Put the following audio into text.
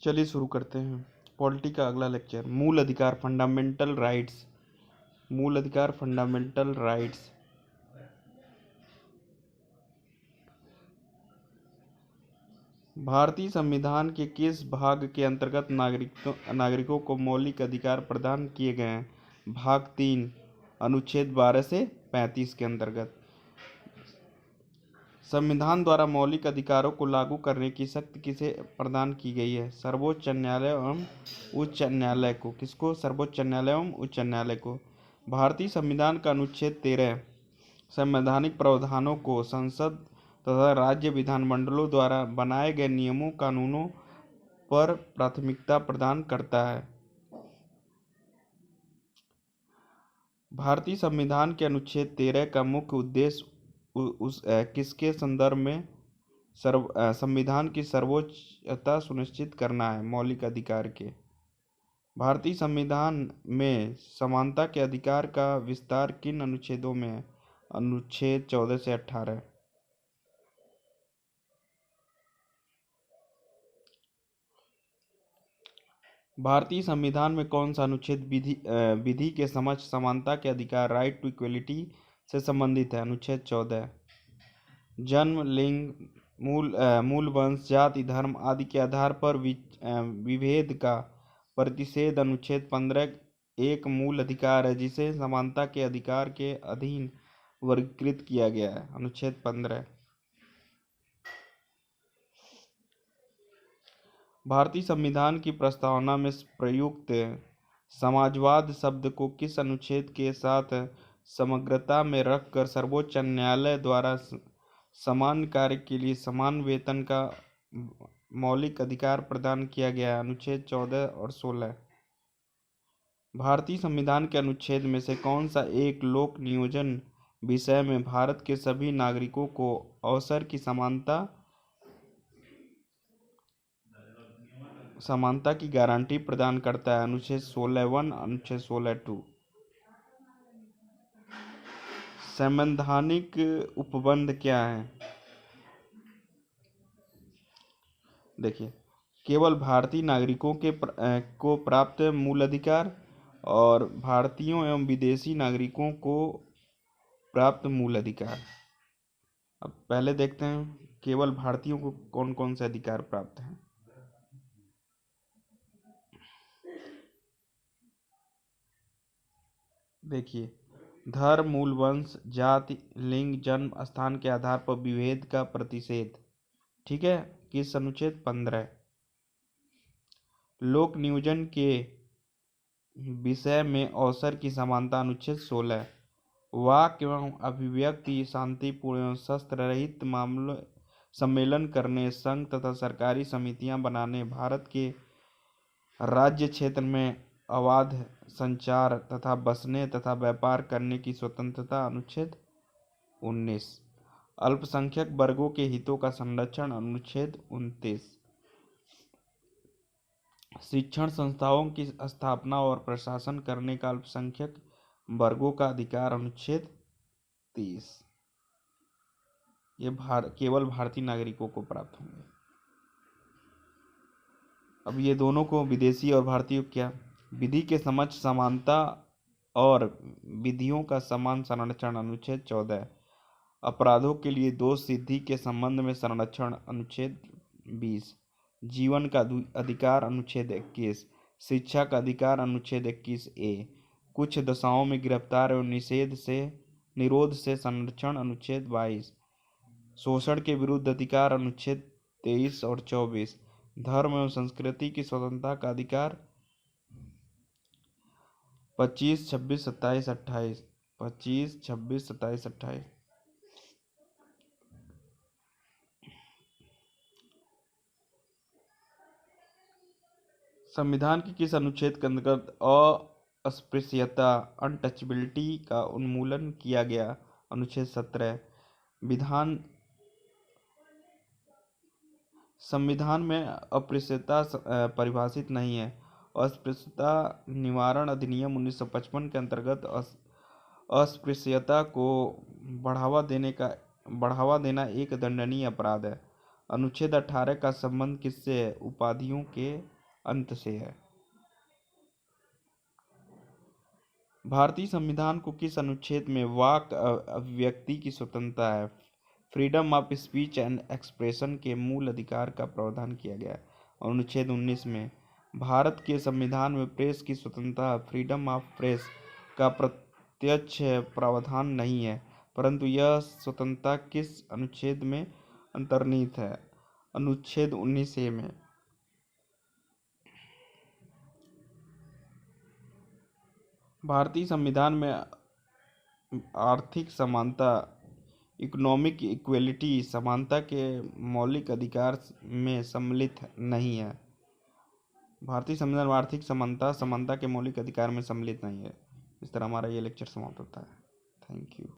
चलिए शुरू करते हैं पॉलिटी का अगला लेक्चर। मूल अधिकार फंडामेंटल राइट्स। मूल अधिकार फंडामेंटल राइट्स। भारतीय संविधान के किस भाग के अंतर्गत नागरिकों को मौलिक अधिकार प्रदान किए गए हैं? भाग 3 अनुच्छेद 12 से 35 के अंतर्गत। संविधान द्वारा मौलिक अधिकारों को लागू करने की शक्ति किसे प्रदान की गई है? सर्वोच्च न्यायालय एवं उच्च न्यायालय को। किसको? सर्वोच्च न्यायालय एवं उच्च न्यायालय को। भारतीय संविधान का अनुच्छेद 13 संवैधानिक प्रावधानों को संसद तथा राज्य विधानमंडलों द्वारा बनाए गए नियमों कानूनों पर प्राथमिकता प्रदान करता है। भारतीय संविधान के अनुच्छेद 13 का मुख्य उद्देश्य किसके संदर्भ में संविधान की सर्वोच्चता सुनिश्चित करना है? मौलिक अधिकार के। भारतीय संविधान में समानता के अधिकार का विस्तार किन अनुच्छेदों में है? अनुच्छेद 14 से 18। भारतीय संविधान में कौन सा अनुच्छेद विधि के समक्ष समानता के अधिकार राइट टू इक्वलिटी से संबंधित है? अनुच्छेद 14। जन्म, लिंग, मूल वंश, जाति, धर्म आदि के आधार पर विभेद का प्रतिषेध अनुच्छेद 15 एक मूल अधिकार है जिसे समानता के अधिकार के अधीन वर्गीकृत किया गया है। अनुच्छेद 15। भारतीय संविधान की प्रस्तावना में प्रयुक्त समाजवाद शब्द को किस अनुच्छेद के साथ समग्रता में रखकर सर्वोच्च न्यायालय द्वारा समान कार्य के लिए समान वेतन का मौलिक अधिकार प्रदान किया गया है? अनुच्छेद 14 और 16। भारतीय संविधान के अनुच्छेद में से कौन सा एक लोक नियोजन विषय में भारत के सभी नागरिकों को अवसर की समानता की गारंटी प्रदान करता है? अनुच्छेद 16(1), अनुच्छेद 16(2). संवैधानिक उपबंध क्या है? देखिए, केवल भारतीय नागरिकों को प्राप्त मूल अधिकार और भारतीयों एवं विदेशी नागरिकों को प्राप्त मूल अधिकार। अब पहले देखते हैं केवल भारतीयों को कौन कौन से अधिकार प्राप्त हैं। देखिए, धर्म, मूल वंश, जाति, लिंग, जन्म स्थान के आधार पर विभेद का प्रतिषेध। ठीक है, किस अनुच्छेद 15। लोक नियोजन के विषय में अवसर की समानता अनुच्छेद 16। वाक एवं अभिव्यक्ति शांतिपूर्ण एवं शस्त्र रहित मामले सम्मेलन करने, संघ तथा सरकारी समितियां बनाने, भारत के राज्य क्षेत्र में अबाध संचार तथा बसने तथा व्यापार करने की स्वतंत्रता अनुच्छेद 19। अल्पसंख्यक वर्गों के हितों का संरक्षण अनुच्छेद 29। शिक्षण संस्थाओं की स्थापना और प्रशासन करने का अल्पसंख्यक वर्गों का अधिकार अनुच्छेद 30। ये केवल भारतीय नागरिकों को प्राप्त होंगे। अब ये दोनों को, विदेशी और भारतीय, क्या? विधि के समक्ष समानता और विधियों का समान संरक्षण अनुच्छेद 14। अपराधों के लिए दोष सिद्धि के संबंध में संरक्षण अनुच्छेद 20। जीवन का अधिकार अनुच्छेद 21। शिक्षा का अधिकार अनुच्छेद 21A। कुछ दशाओं में गिरफ्तार एवं निरोध से संरक्षण अनुच्छेद 22। शोषण के विरुद्ध अधिकार अनुच्छेद 23 और 24। धर्म एवं संस्कृति की स्वतंत्रता का अधिकार 25, 26, 27, 28। 25, 26, 27, 28। संविधान के किस अनुच्छेद के अंतर्गत अस्पृश्यता अनटचेबिलिटी का उन्मूलन किया गया? अनुच्छेद 17। संविधान में अस्पृश्यता परिभाषित नहीं है। अस्पृश्यता निवारण अधिनियम 1955 के अंतर्गत अस्पृश्यता को बढ़ावा देना एक दंडनीय अपराध है। अनुच्छेद 18 का संबंध किससे है? उपाधियों के अंत से है। भारतीय संविधान को किस अनुच्छेद में वाक अभिव्यक्ति की स्वतंत्रता है, freedom of speech and expression के मूल अधिकार का प्रावधान किया गया है? अनुच्छेद 19 में। भारत के संविधान में प्रेस की स्वतंत्रता, फ्रीडम ऑफ प्रेस का प्रत्यक्ष प्रावधान नहीं है, परंतु यह स्वतंत्रता किस अनुच्छेद में अंतर्निहित है? अनुच्छेद 19A में। भारतीय संविधान में आर्थिक समानता, इकोनॉमिक इक्वलिटी, समानता के मौलिक अधिकार में सम्मिलित नहीं है। भारतीय संविधान में आर्थिक समानता, समानता के मौलिक अधिकार में सम्मिलित नहीं है। इस तरह हमारा ये लेक्चर समाप्त होता है। Thank you.